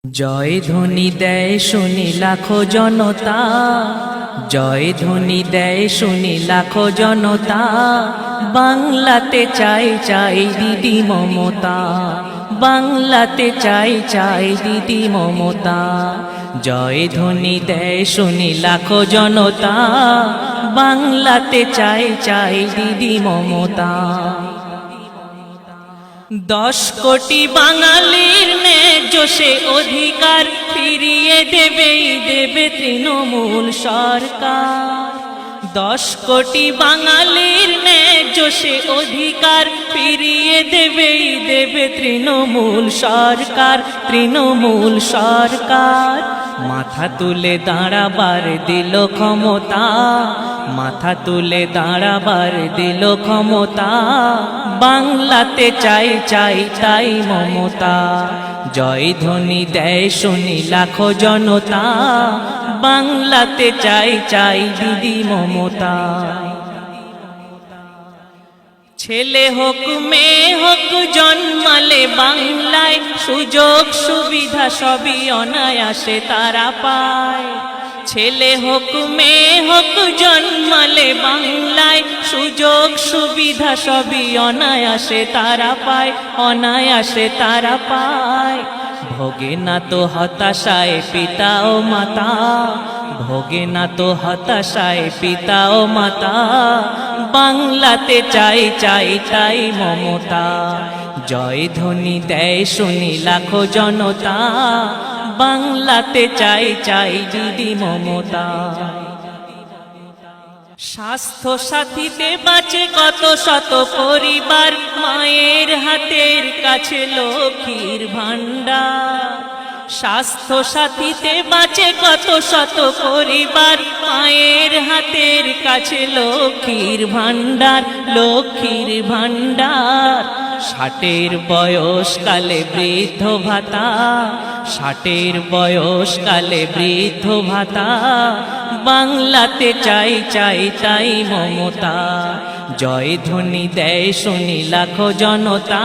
জয় ধ্বনি দেয় শুনি লাখো জনতা, জয় ধ্বনি দেয় শুনি লাখো জনতা। বাংলাতে চাই চাই দিদি মমতা, বাংলাতে চাই চাই দিদি মমতা। জয় ধ্বনি দেয় শুনি লাখো জনতা, বাংলাতে চাই চাই দিদি মমতা। 10 কোটি বাঙালির ন্যায্য সে অধিকার ফিরিয়ে দেবে তৃণমূল সরকার। 10 কোটি বাঙালির ন্যায্য সে অধিকার ফিরিয়ে দেবে তৃণমূল সরকার, তৃণমূল সরকার। মাথা তুলে দাঁড়াবার দিল ক্ষমতা, মাথা তুলে দাঁড়াবার দিল ক্ষমতা। বাংলাতে চাই চাই তাই মমতা, জয় ধ্বনি দেয় শুনি লাখো জনতা। বাংলাতে চাই চাই দিদি মমতা। ছেলে হোক মেয়ে হোক জন্মালে বাংলায়, সুযোগ সুবিধা সবই অনায়াসে তারা পায়। ছেলে হোক মেয়ে হোক জন্মালে বাংলায়, সুযোগ সুবিধা সবই অনায়াসে তারা পায়, অনায়াসে তারা পায়। ভোগে না তো হতাশায় পিতা ও মাতা, ভোগে না তো হতাশায় পিতা ও মাতা। বাংলাতে চাই চাই তাই মমতা, জয় ধ্বনি দেয় শুনি লাখো জনতা। বাংলাতে চাই চাই দিদি মমতা। স্বাস্থ্য সাথীতে বাঁচে কত শত পরিবার, মায়ের হাতের কাছে লক্ষ্মীর ভান্ডার। স্বাস্থ্য সাথীতে বাঁচে কত শত পরিবার, মায়ের হাতের কাছে লক্ষ্মীর ভান্ডার, লক্ষ্মীর ভান্ডার। 60 বয়সকালে বৃদ্ধ ভাতা, 60 বয়সকালে বৃদ্ধ ভাতা। বাংলাতে চাই চাই তাই মমতা, জয় ধ্বনি দেয় শুনি লাখো জনতা।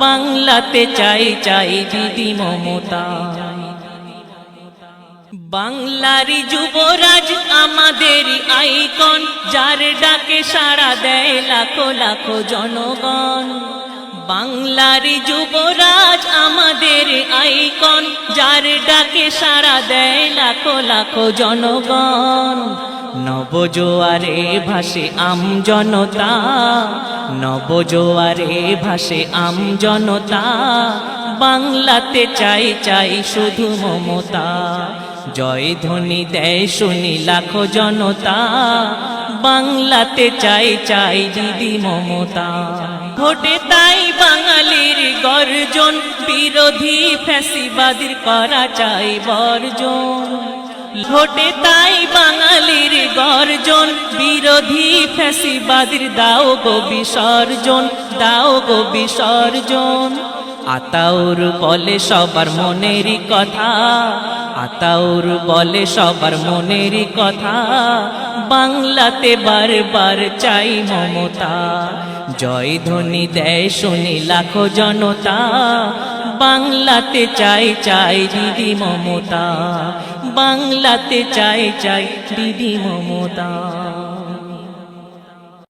বাংলাতে চাই চাই দিদি মমতা। বাংলারই যুবরাজ আমাদের আইকন, যার ডাকে সাড়া দেয় লাখো লাখো জনগণ। বাংলারই যুবরাজ আমাদের আইকন, যার ডাকে সাড়া দেয় লাখো লাখো জনগণ। নবজোয়ারে ভাসে আম জনতা, নবজোয়ারে ভাসে আম জনতা। বাংলাতে চাই চাই শুধু মমতা, জয় ধ্বনি দেয় শুনি লাখো জনতা। বাংলাতে চাই চাই দিদি মমতা। ভোটে তাই বাঙালির গর্জন, বিরোধী ফ্যাসিবাদীর করা চাই বর্জন। ভোটে তাই বাঙালির গর্জন, বিরোধী ফ্যাসিবাদীর দাও গো বিসর্জন, দাও গো বিসর্জন। আতাউর বলে সবার মনেরই কথা, আতাউর বলে সবার মনেরই কথা। বাংলাতে বারবার চাই মমতা, জয় ধ্বনি দেয় শুনি লাখো জনতা। বাংলাতে চাই চাই দিদি মমতা, বাংলাতে চাই চাই দিদি মমতা।